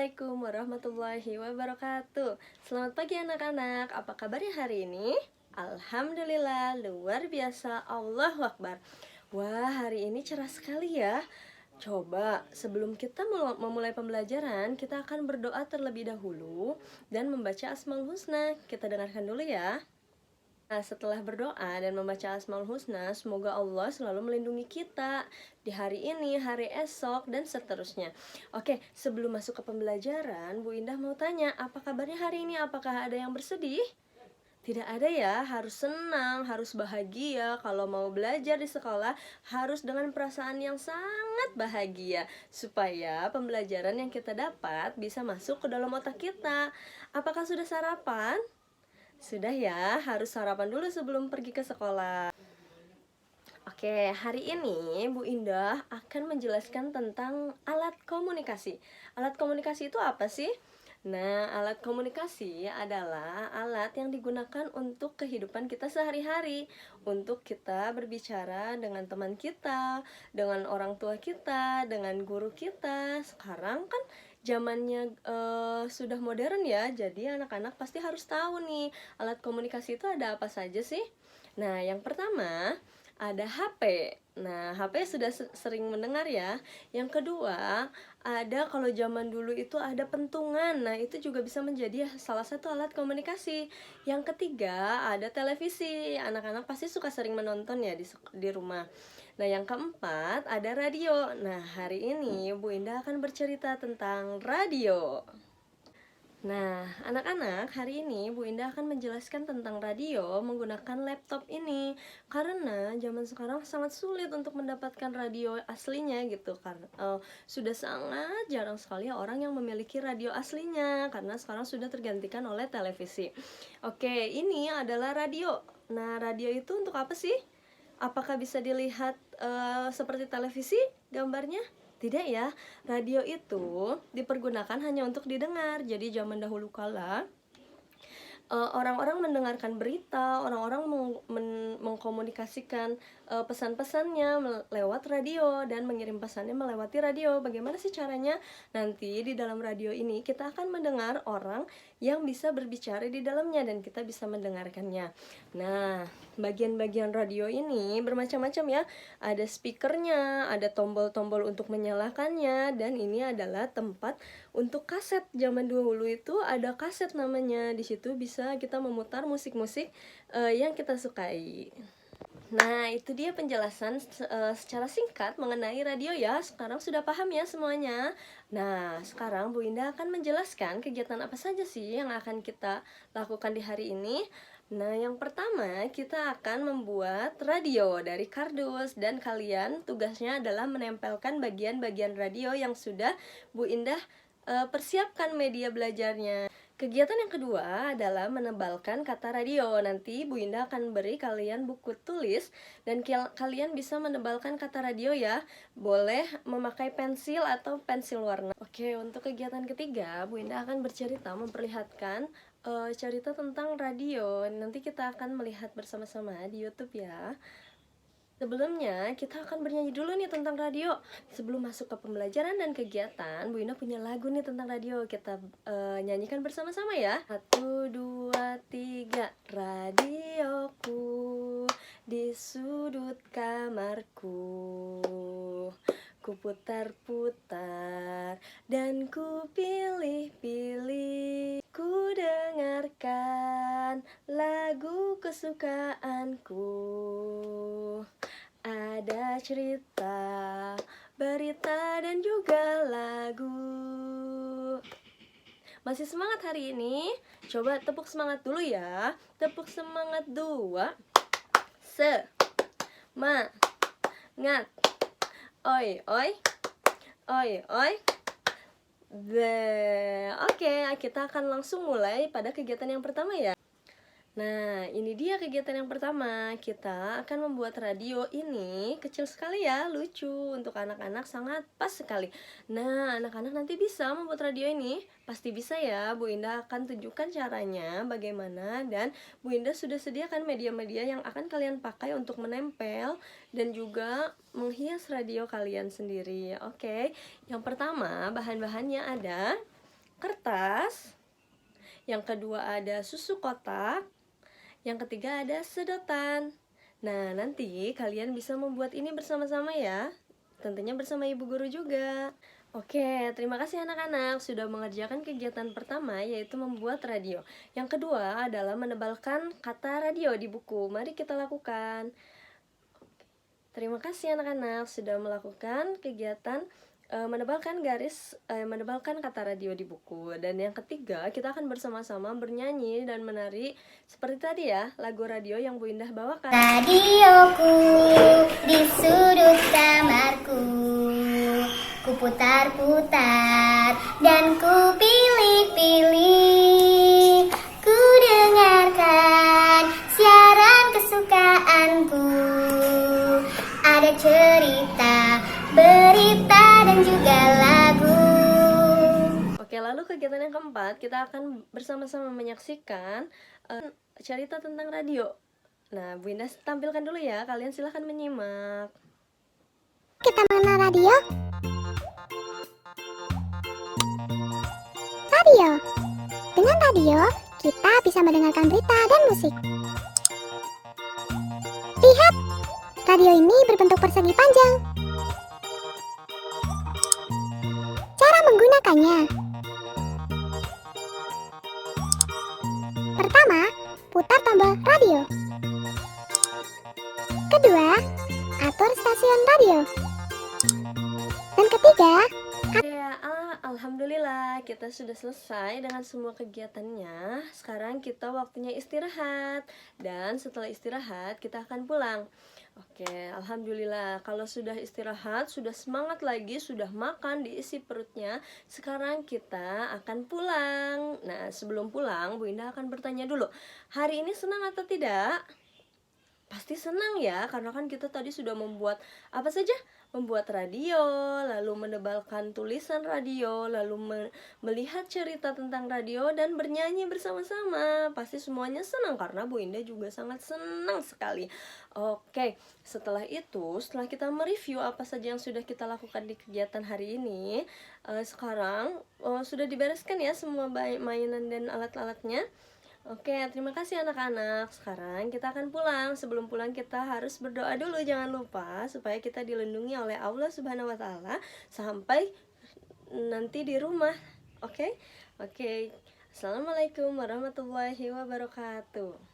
Assalamualaikum warahmatullahi wabarakatuh. Selamat pagi anak-anak, apa kabarnya hari ini? Alhamdulillah, luar biasa, Allahu Akbar. Wah, hari ini cerah sekali ya. Coba sebelum kita memulai pembelajaran, kita akan berdoa terlebih dahulu dan membaca Asmaul Husna. Kita dengarkan dulu ya. Nah, setelah berdoa dan membaca Asmaul Husna, semoga Allah selalu melindungi kita di hari ini, hari esok, dan seterusnya. Oke, sebelum masuk ke pembelajaran, Bu Indah mau tanya, apa kabarnya hari ini? Apakah ada yang bersedih? Tidak ada ya, harus senang, harus bahagia. Kalau mau belajar di sekolah, harus dengan perasaan yang sangat bahagia, supaya pembelajaran yang kita dapat bisa masuk ke dalam otak kita. Apakah sudah sarapan? Sudah ya, harus sarapan dulu sebelum pergi ke sekolah. Oke, hari ini Bu Indah akan menjelaskan tentang alat komunikasi. Alat komunikasi itu apa sih? Nah, alat komunikasi adalah alat yang digunakan untuk kehidupan kita sehari-hari, untuk kita berbicara dengan teman kita, dengan orang tua kita, dengan guru kita. Sekarang kan zamannya sudah modern ya, jadi anak-anak pasti harus tahu nih alat komunikasi itu ada apa saja sih. Nah, yang pertama ada HP. Nah, HP sudah sering mendengar ya. Yang kedua, ada kalau zaman dulu itu ada pentungan. Nah, itu juga bisa menjadi salah satu alat komunikasi. Yang ketiga, ada televisi. Anak-anak pasti suka sering menonton ya di rumah. Nah, yang keempat, ada radio. Nah, hari ini Bu Indah akan bercerita tentang radio. Nah, anak-anak, hari ini Bu Indah akan menjelaskan tentang radio menggunakan laptop ini. Karena zaman sekarang sangat sulit untuk mendapatkan radio aslinya gitu. Karena sudah sangat jarang sekali orang yang memiliki radio aslinya, karena sekarang sudah tergantikan oleh televisi. Oke, ini adalah radio. Nah, radio itu untuk apa sih? Apakah bisa dilihat seperti televisi gambarnya? Tidak ya, radio itu dipergunakan hanya untuk didengar. Jadi zaman dahulu kala orang-orang mendengarkan berita, orang-orang mengkomunikasikan pesan-pesannya lewat radio dan mengirim pesannya melewati radio. Bagaimana sih caranya? Nanti di dalam radio ini kita akan mendengar orang yang bisa berbicara di dalamnya dan kita bisa mendengarkannya. Nah, bagian-bagian radio ini bermacam-macam ya. Ada speakernya, ada tombol-tombol untuk menyalakannya, dan ini adalah tempat untuk kaset. Zaman dulu itu ada kaset namanya. Di situ bisa kita memutar musik-musik yang kita sukai. Nah, itu dia penjelasan secara singkat mengenai radio ya. Sekarang sudah paham ya semuanya. Nah, sekarang Bu Indah akan menjelaskan kegiatan apa saja sih yang akan kita lakukan di hari ini. Nah, yang pertama kita akan membuat radio dari kardus, dan kalian tugasnya adalah menempelkan bagian-bagian radio yang sudah Bu Indah persiapkan media belajarnya. Kegiatan yang kedua adalah menebalkan kata radio. Nanti Bu Indah akan beri kalian buku tulis dan kalian bisa menebalkan kata radio ya. Boleh memakai pensil atau pensil warna. Oke, untuk kegiatan ketiga Bu Indah akan bercerita, memperlihatkan cerita tentang radio. Nanti kita akan melihat bersama-sama di YouTube ya. Sebelumnya, kita akan bernyanyi dulu nih tentang radio. Sebelum masuk ke pembelajaran dan kegiatan, Bu Ina punya lagu nih tentang radio. Kita nyanyikan bersama-sama ya. 1, 2, 3. Radioku di sudut kamarku, ku putar-putar dan ku pilih-pilih, ku dengarkan lagu kesukaanku. Ada cerita, berita, dan juga lagu. Masih semangat hari ini? Coba tepuk semangat dulu ya. Tepuk semangat 2. Semangat. Oi, oi. Oi, oi. Oke, kita akan langsung mulai pada kegiatan yang pertama ya. Nah, ini dia kegiatan yang pertama. Kita akan membuat radio ini kecil sekali ya, lucu. Untuk anak-anak sangat pas sekali. Nah, anak-anak nanti bisa membuat radio ini. Pasti bisa ya, Bu Indah akan tunjukkan caranya bagaimana. Dan Bu Indah sudah sediakan media-media yang akan kalian pakai untuk menempel dan juga menghias radio kalian sendiri. Oke, yang pertama bahan-bahannya ada kertas, yang kedua ada susu kotak, yang ketiga ada sedotan. Nah, nanti kalian bisa membuat ini bersama-sama ya. Tentunya bersama ibu guru juga. Oke, terima kasih anak-anak sudah mengerjakan kegiatan pertama, yaitu membuat radio. Yang kedua adalah menebalkan kata radio di buku. Mari kita lakukan. Terima kasih anak-anak sudah melakukan kegiatan menebalkan kata radio di buku. Dan yang ketiga, kita akan bersama-sama bernyanyi dan menari seperti tadi ya, lagu radio yang Bu Indah bawakan. Radioku di sudut kamarku, ku putar-putar dan ku pilih-pilih, ku dengarkan siaran kesukaanku. Ada cerita, berita dan juga lagu. Oke, lalu kegiatan yang keempat, kita akan bersama-sama menyaksikan cerita tentang radio. Nah, Bu Indah tampilkan dulu ya, kalian silahkan menyimak. Kita mengenal radio. Radio. Dengan radio, kita bisa mendengarkan berita dan musik. Lihat, radio ini berbentuk persegi panjang. Cara menggunakannya. Pertama, putar tombol radio. Kedua, atur stasiun radio. Dan ketiga, Ya, alhamdulillah kita sudah selesai dengan semua kegiatannya. Sekarang kita waktunya istirahat. Dan setelah istirahat kita akan pulang. Oke, alhamdulillah. Kalau sudah istirahat, sudah semangat lagi, sudah makan, diisi perutnya. Sekarang kita akan pulang. Nah, sebelum pulang, Bu Indah akan bertanya dulu. Hari ini senang atau tidak? Pasti senang ya, karena kan kita tadi sudah membuat apa saja? Membuat radio, lalu menebalkan tulisan radio, lalu melihat cerita tentang radio dan bernyanyi bersama-sama. Pasti semuanya senang karena Bu Indah juga sangat senang sekali. Oke, setelah itu, setelah kita mereview apa saja yang sudah kita lakukan di kegiatan hari ini, sekarang sudah dibereskan ya semua mainan dan alat-alatnya. Oke, terima kasih anak-anak. Sekarang kita akan pulang. Sebelum pulang kita harus berdoa dulu, jangan lupa, supaya kita dilindungi oleh Allah Subhanahu wa taala sampai nanti di rumah. Oke? Oke. Assalamualaikum warahmatullahi wabarakatuh.